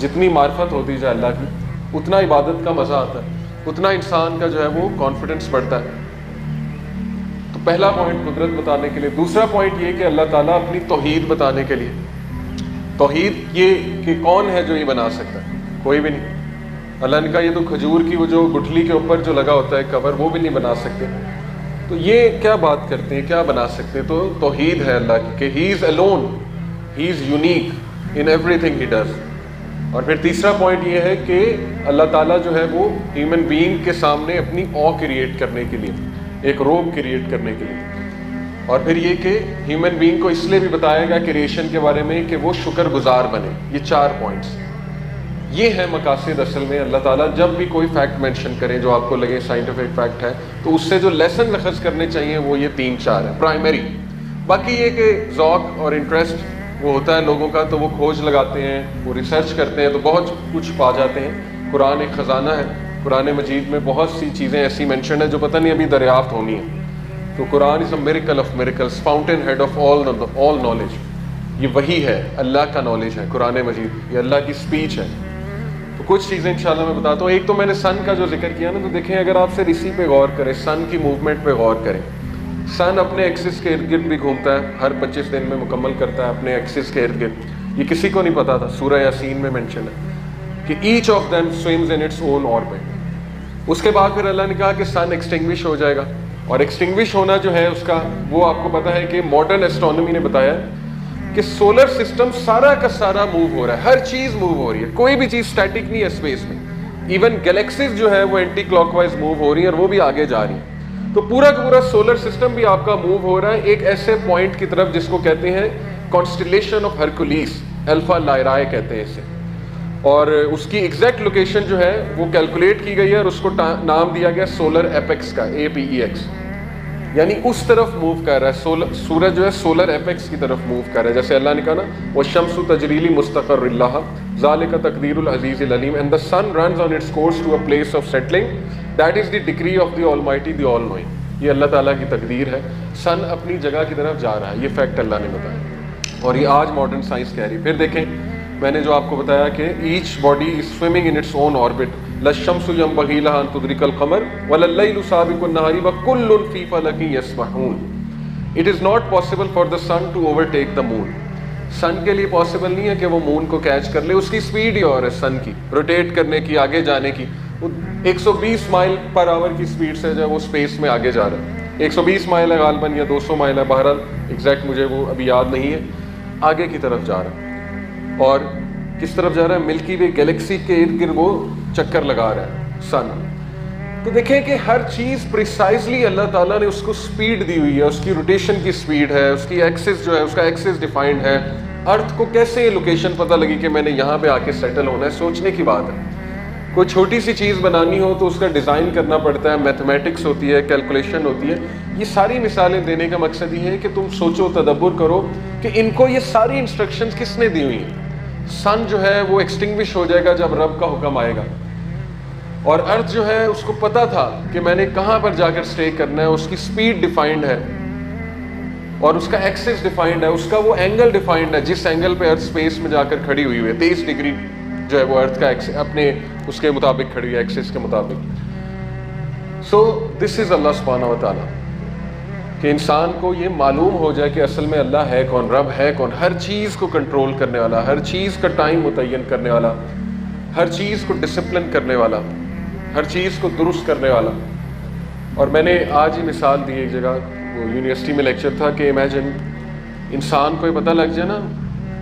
جتنی معرفت ہوتی جائے اللہ کی اتنا عبادت کا مزہ آتا ہے، اتنا انسان کا جو ہے وہ کانفیڈنس بڑھتا ہے۔ تو پہلا پوائنٹ قدرت بتانے کے لیے۔ دوسرا پوائنٹ یہ کہ اللہ تعالیٰ اپنی توحید بتانے کے لیے، توحید یہ کہ کون ہے جو یہ بنا سکتا ہے؟ کوئی بھی نہیں۔ اللہ نے کہا یہ تو کھجور کی وہ جو گٹھلی کے اوپر جو لگا ہوتا ہے کور، وہ بھی نہیں بنا سکتے۔ تو یہ کیا بات کرتے ہیں، کیا بنا سکتے ہیں؟ تو توحید ہے اللہ کی کہ he is alone, he is unique in everything he does. اور پھر تیسرا پوائنٹ یہ ہے کہ اللہ تعالیٰ جو ہے وہ ہیومن بینگ کے سامنے اپنی او کریٹ کرنے کے لیے، ایک روب کریٹ کرنے کے لیے، اور پھر یہ کہ ہیومن بینگ کو اس لیے بھی بتایا گیا کریشن کے بارے میں کہ وہ شکر گزار بنے۔ یہ 4 پوائنٹس، یہ ہے مقاصد اصل میں۔ اللہ تعالیٰ جب بھی کوئی فیکٹ مینشن کرے جو آپ کو لگے سائنٹیفک فیکٹ ہے، تو اس سے جو لیسن اخذ کرنے چاہیے وہ یہ 3-4 ہیں پرائمری۔ باقی یہ کہ ذوق اور انٹرسٹ وہ ہوتا ہے لوگوں کا، تو وہ کھوج لگاتے ہیں، وہ ریسرچ کرتے ہیں، تو بہت کچھ پا جاتے ہیں۔ قرآن ایک خزانہ ہے، قرآن مجید میں بہت سی چیزیں ایسی مینشن ہیں جو پتہ نہیں ابھی دریافت ہونی ہیں۔ تو قرآن is a miracle of miracles, fountainhead of all knowledge. یہ وہی ہے، اللہ کا نالج ہے قرآن مجید، یہ اللہ کی اسپیچ ہے۔ تو کچھ چیزیں انشاءاللہ میں بتاتا ہوں۔ ایک تو میں نے سن کا جو ذکر کیا نا، تو دیکھیں اگر آپ سے اسی پہ غور کریں، سن کی موومنٹ پہ غور کریں، سن اپنے ایکسس کے ارد گرد بھی گھومتا ہے، ہر 25 دن میں مکمل کرتا ہے اپنے ایکسس کے ارد گرد۔ یہ کسی کو نہیں پتا تھا، سورہ یاسین میں مینشن ہے کہ each of them swims in its own orbit. اس کے بعد پھر اللہ نے کہا کہ سن ایکسٹنگوش ہو جائے گا، اور ایکسٹنگوش ہونا جو ہے اس کا وہ آپ کو پتا ہے کہ ماڈرن ایسٹرونومی نے بتایا کہ سولر سسٹم سارا کا سارا موو ہو رہا ہے، ہر چیز موو ہو رہی ہے، کوئی بھی چیز اسٹیٹک نہیں ہے اسپیس میں۔ ایون گلیکسیز جو ہے وہ اینٹی کلاک وائز موو ہو رہی ہیں اور وہ بھی آگے جا رہی ہیں۔ تو پورا کا پورا سولر سسٹم بھی آپ کا موو ہو رہا ہے ایک ایسے پوائنٹ کی طرف جس کو کہتے ہیں کانسٹیلیشن آف ہرکولیس، الفا لائرائے کہتے ہیں اسے، اور اس کی ایگزیکٹ لوکیشن جو ہے وہ کیلکولیٹ کی گئی ہے اور اس کو نام دیا گیا سولر ایپیکس کا، APEX، یعنی اس طرف موو کر رہا ہے سورج جو ہے سولر ایپیکس کی طرف موو کر رہا ہے۔ جیسے اللہ نے کہا نا وَالشَّمْسُ تَجْرِي لِمُسْتَقَرٍّ لَهَا ذَلِكَ تَقْدِيرُ الْعَزِيزِ الْعَلِيمِ and the sun runs on its course to a place of settling, that is the decree of the Almighty, the All-Knowing۔ یہ اللہ تعالیٰ کی تقدیر ہے، سن اپنی جگہ کی طرف جا رہا ہے، یہ فیکٹ اللہ نے بتایا اور یہ آج ماڈرن سائنس کہہ رہی ہے۔ پھر دیکھیں میں نے جو آپ کو بتایا کہ each body is swimming in its own orbit, لَلشَّمْسُ يَنبَغِي لَهَا أَن تُدْرِكَ الْقَمَرَ وَلَا اللَّيْلُ سَابِقُ النَّهَارِ وَكُلٌّ فِي فَلَكٍ يَسْبَحُونَ۔ It is not possible for the sun to overtake the moon۔ سن کے لیے پاسبل نہیں ہے کہ وہ مون کو کیچ کر لے، اس کی سپیڈ ہی اور ہے سن کی، روٹیٹ کرنے کی، آگے جانے کی۔ 120 مائل پر آور کی سپیڈ سے جو ہے وہ اسپیس میں آگے جا رہا ہے، 120 مائل ہے غالباً یا 200 مائل ہے، بہرحال ایگزیکٹ مجھے وہ ابھی یاد نہیں ہے، آگے کی طرف جا رہا ہے۔ اور کس طرف جا رہا ہے؟ ملکی وے گلیکسی کے ارد گرد وہ چکر لگا رہا ہے سن۔ تو دیکھیں کہ ہر چیز پریسائزلی اللہ تعالیٰ نے اس کو سپیڈ دی ہوئی ہے، اس کی روٹیشن کی سپیڈ ہے، اس کی ایکسس جو ہے اس کا ایکسس ڈیفائنڈ ہے۔ ارتھ کو کیسے لوکیشن پتہ لگی کہ میں نے یہاں پہ آ کے سیٹل ہونا ہے، سوچنے کی بات ہے۔ کوئی چھوٹی سی چیز بنانی ہو تو اس کا ڈیزائن کرنا پڑتا ہے، میتھمیٹکس ہوتی ہے، کیلکولیشن ہوتی ہے۔ یہ ساری مثالیں دینے کا مقصد یہ ہے کہ تم سوچو، تدبر کرو کہ ان کو یہ ساری انسٹرکشنز کس نے دی ہوئی ہیں۔ سن جو ہے وہ ایکسٹنگوش ہو جائے گا جب رب کا حکم آئے گا، اور ارتھ جو ہے اس کو پتا تھا کہ میں نے کہاں پر جا کر سٹے کرنا ہے، اس کی سپیڈ ڈیفائنڈ ہے اور اس کا ایکسس ڈیفائنڈ ہے، اس کا وہ اینگل ڈیفائنڈ ہے جس اینگل پہ ارتھ سپیس میں جا کر کھڑی ہوئی ہے، 23 ڈگری جو ہے وہ ارتھ کا اپنے اس کے مطابق کھڑی ہے، ایکسس کے مطابق۔ سو دس از اللہ سبحانہ و تعالیٰ، کہ انسان کو یہ معلوم ہو جائے کہ اصل میں اللہ ہے کون، رب ہے کون، ہر چیز کو کنٹرول کرنے والا، ہر چیز کا ٹائم متعین کرنے والا، ہر چیز کو ڈسپلن کرنے والا، ہر چیز کو درست کرنے والا۔ اور میں نے آج ہی مثال دی ایک جگہ، وہ یونیورسٹی میں لیکچر تھا کہ امیجن انسان کو یہ پتہ لگ جائے نا،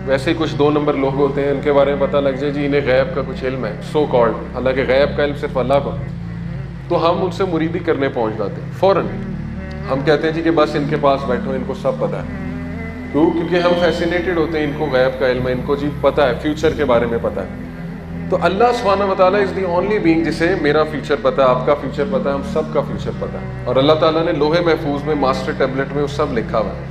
ویسے ہی کچھ 2 نمبر لوگ ہوتے ہیں ان کے بارے میں پتہ لگ جائے جی انہیں غیب کا کچھ علم ہے، سو کالڈ، حالانکہ غیب کا علم صرف اللہ کو، تو ہم ان سے مریدی کرنے پہنچ جاتے ہیں فوراً۔ ہم کہتے ہیں جی کہ بس ان کے پاس بیٹھو، ان کو سب پتہ ہے۔ کیوں؟ کیونکہ ہم فیسینیٹڈ ہوتے ہیں، ان کو غیب کا علم ہے، ان کو جی پتہ ہے، فیوچر کے بارے میں پتہ ہے۔ تو اللہ سبحانہ و تعالیٰ از دی اونلی بینگ جسے میرا فیوچر پتہ ہے، آپ کا فیوچر پتہ ہے، ہم سب کا فیوچر پتہ ہے، اور اللہ تعالیٰ نے لوہے محفوظ میں، ماسٹر ٹیبلٹ میں وہ سب لکھا ہوا ہے۔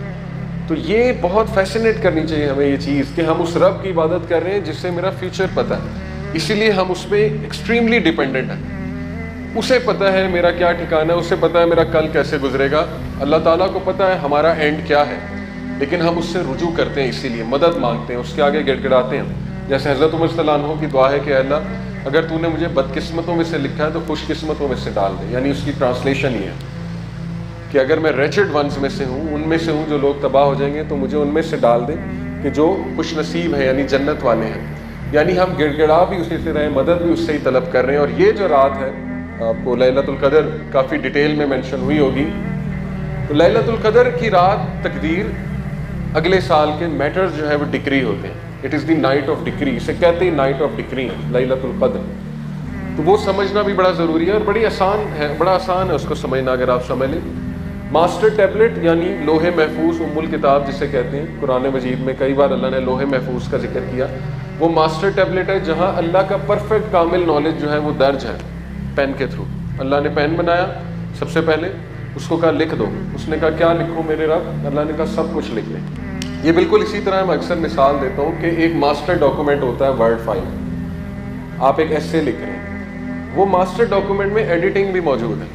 تو یہ بہت فیسینیٹ کرنی چاہیے ہمیں یہ چیز کہ ہم اس رب کی عبادت کر رہے ہیں جس سے میرا فیوچر پتہ ہے، اسی لیے ہم اس پہ ایکسٹریملی ڈیپینڈنٹ ہیں۔ اسے پتہ ہے میرا کیا ٹھکانہ ہے، اسے پتہ ہے میرا کل کیسے گزرے گا، اللہ تعالیٰ کو پتہ ہے ہمارا اینڈ کیا ہے، لیکن ہم اس سے رجوع کرتے ہیں، اسی لیے مدد مانگتے ہیں، اس کے آگے گڑ گڑاتے ہیں۔ جیسے حضرت عمر صلی اللہ عنہ کی دعا ہے کہ اے اللہ اگر تو نے مجھے بدقسمتوں میں سے لکھا ہے تو خوش قسمتوں میں سے ڈال دے، یعنی اس کی ٹرانسلیشن یہ ہے کہ اگر میں ریچڈ ونز میں سے ہوں، ان میں سے ہوں جو لوگ تباہ ہو جائیں گے، تو مجھے ان میں سے ڈال دے کہ جو خوش نصیب ہیں، یعنی جنت والے ہیں۔ یعنی ہم گڑ گڑا بھی اسی سے رہے، مدد بھی اس سے ہی طلب کر رہے ہیں۔ اور یہ جو رات ہے، آپ کو لیلۃ القدر کافی ڈیٹیل میں مینشن ہوئی ہوگی، تو لیلۃ القدر کی رات تقدیر اگلے سال کے میٹرز جو ہے وہ ڈکری ہوتے ہیں۔ It is the night of ڈکری، اسے کہتے ہیں نائٹ آف ڈکری لیلۃ القدر۔ تو وہ سمجھنا بھی بڑا ضروری ہے، اور بڑی آسان ہے، بڑا آسان ہے اس کو سمجھنا اگر آپ سمجھ لیں۔ ماسٹر ٹیبلٹ یعنی لوح محفوظ، ام الکتاب جسے کہتے ہیں، قرآن مجید میں کئی بار اللہ نے لوح محفوظ کا ذکر کیا۔ وہ ماسٹر ٹیبلٹ ہے جہاں اللہ کا پرفیکٹ کامل نالج جو ہے وہ درج ہے پین کے تھرو۔ اللہ نے پین بنایا، سب سے پہلے اس کو کہا لکھ دو، اس نے کہا کیا لکھوں میرے رب؟ اللہ نے کہا سب کچھ لکھ دیں۔ یہ بالکل اسی طرح میں اکثر مثال دیتا ہوں کہ ایک ماسٹر ڈاکومنٹ ہوتا ہے ورڈ فائل، آپ ایک ایسے لکھ رہے ہیں، وہ ماسٹر ڈاکومنٹ میں ایڈیٹنگ بھی موجود ہے،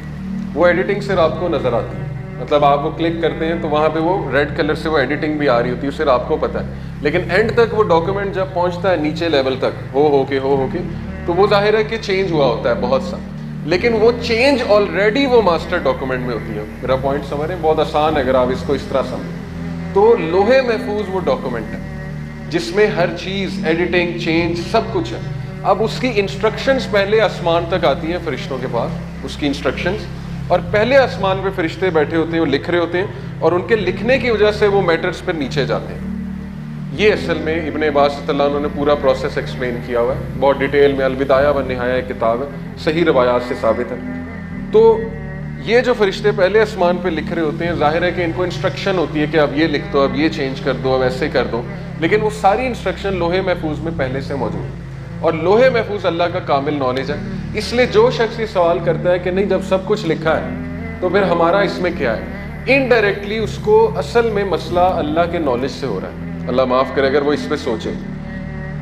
وہ ایڈیٹنگ صرف آپ کو نظر آتی ہے، مطلب آپ وہ کلک کرتے ہیں تو وہاں پہ وہ ریڈ کلر سے وہ ایڈیٹنگ بھی آ رہی ہوتی ہے، صرف آپ کو پتہ ہے، لیکن اینڈ تک وہ ڈاکومنٹ جب پہنچتا ہے نیچے لیول تک ہو کے تو وہ ظاہر ہے کہ چینج ہوا ہوتا ہے بہت سا، لیکن وہ چینج آلریڈی وہ ماسٹر ڈاکومنٹ میں ہوتی ہے۔ میرا پوائنٹ سمجھ رہے ہیں؟ بہت آسان ہے اگر آپ اس کو اس طرح سمجھیں۔ تو لوح محفوظ وہ ڈاکومنٹ ہے جس میں ہر چیز، ایڈیٹنگ، چینج، سب کچھ ہے۔ اب اس کی انسٹرکشنز پہلے آسمان تک آتی ہیں فرشتوں کے پاس، اس کی انسٹرکشنز، اور پہلے آسمان پہ فرشتے بیٹھے ہوتے ہیں، وہ لکھ رہے ہوتے ہیں، اور ان کے لکھنے کی وجہ سے وہ میٹرز پہ نیچے جاتے ہیں۔ یہ اصل میں ابن عباس صلی اللہ عنہ نے پورا پروسیس ایکسپلین کیا ہوا ہے بہت ڈیٹیل میں، البدایہ و نہایہ کتاب ہے، صحیح روایات سے ثابت ہے۔ تو یہ جو فرشتے پہلے آسمان پہ لکھ رہے ہوتے ہیں، ظاہر ہے کہ ان کو انسٹرکشن ہوتی ہے کہ اب یہ لکھ دو، اب یہ چینج کر دو، اب ایسے کر دو، لیکن وہ ساری انسٹرکشن لوح محفوظ میں پہلے سے موجود ہے، اور لوح محفوظ اللہ کا کامل نالج ہے۔ اس لیے جو شخص یہ سوال کرتا ہے کہ نہیں جب سب کچھ لکھا ہے تو پھر ہمارا اس میں کیا ہے، انڈائریکٹلی اس کو اصل میں مسئلہ اللہ کے نالج سے ہو رہا ہے۔ اللہ معاف کرے اگر وہ اس پہ سوچے،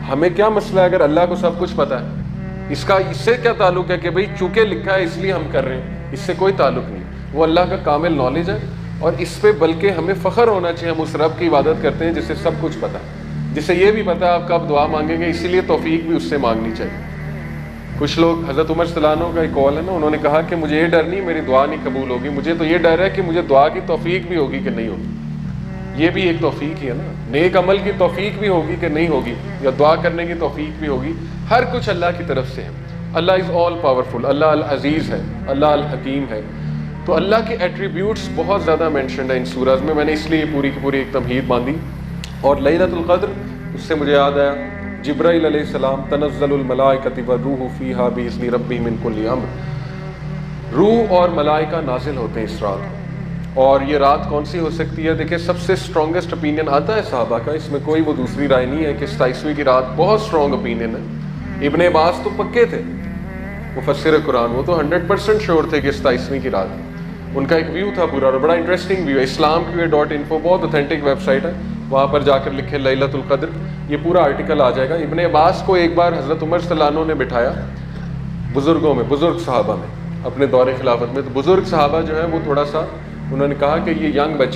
ہمیں کیا مسئلہ ہے اگر اللہ کو سب کچھ پتہ ہے؟ اس سے کیا تعلق ہے کہ بھئی چونکہ لکھا ہے اس لیے ہم کر رہے ہیں؟ اس سے کوئی تعلق نہیں، وہ اللہ کا کامل نالج ہے، اور اس پہ بلکہ ہمیں فخر ہونا چاہیے، ہم اس رب کی عبادت کرتے ہیں جسے سب کچھ پتہ ہے، جسے یہ بھی پتہ ہے آپ کب دعا مانگیں گے، اسی لیے توفیق بھی اس سے مانگنی چاہیے۔ کچھ لوگ، حضرت عمر صلی اللہ عنہ کا ایک قول ہے نا، انہوں نے کہا کہ مجھے یہ ڈر نہیں میری دعا نہیں قبول ہوگی، مجھے تو یہ ڈر ہے کہ مجھے دعا کی توفیق بھی ہوگی کہ نہیں ہوگی۔ یہ بھی ایک توفیق ہی ہے نا، نیک عمل کی توفیق بھی ہوگی کہ نہیں ہوگی، یا دعا کرنے کی توفیق بھی ہوگی، ہر کچھ اللہ کی طرف سے ہے۔ اللہ از آل پاورفل، اللہ العزیز ہے، اللہ الحکیم ہے۔ تو اللہ کے ایٹریبیوٹس بہت زیادہ مینشنڈ ہیں ان سورج میں نے اس لیے پوری کی پوری ایک تمہید باندھی۔ اور لیلۃ القدر، اس سے مجھے یاد آیا جبرائیل علیہ السلام، تنزل الملائکۃ والروح فیہا بإذن ربہم من کل امر، روح اور ملائکہ نازل ہوتے ہیں اس رات۔ اور یہ رات کون سی ہو سکتی ہے؟ دیکھیں سب سے اسٹرانگسٹ اپینین آتا ہے صحابہ کا، اس میں کوئی وہ دوسری رائے نہیں ہے کہ 27ویں کی رات بہت اسٹرانگ اپینین ہے۔ ابن عباس تو پکے تھے مفسر قرآن، وہ تو 100% شیور تھے کہ 27ویں کی رات ہے، ان کا ایک ویو تھا پورا، اور بڑا انٹرسٹنگ ویو ہے۔ islamqa.info بہت اوتھینٹک ویب سائٹ ہے، وہاں پر جا کر لکھے لیلۃ القدر، یہ پورا آرٹیکل آ جائے گا۔ ابن عباس کو ایک بار حضرت عمر صلی اللہ عنہ نے بٹھایا بزرگوں میں، بزرگ صحابہ میں، اپنے دور خلافت میں، تو بزرگ صحابہ جو ہے وہ تھوڑا سا انہوں نے کہا کہ یہ ینگ بچے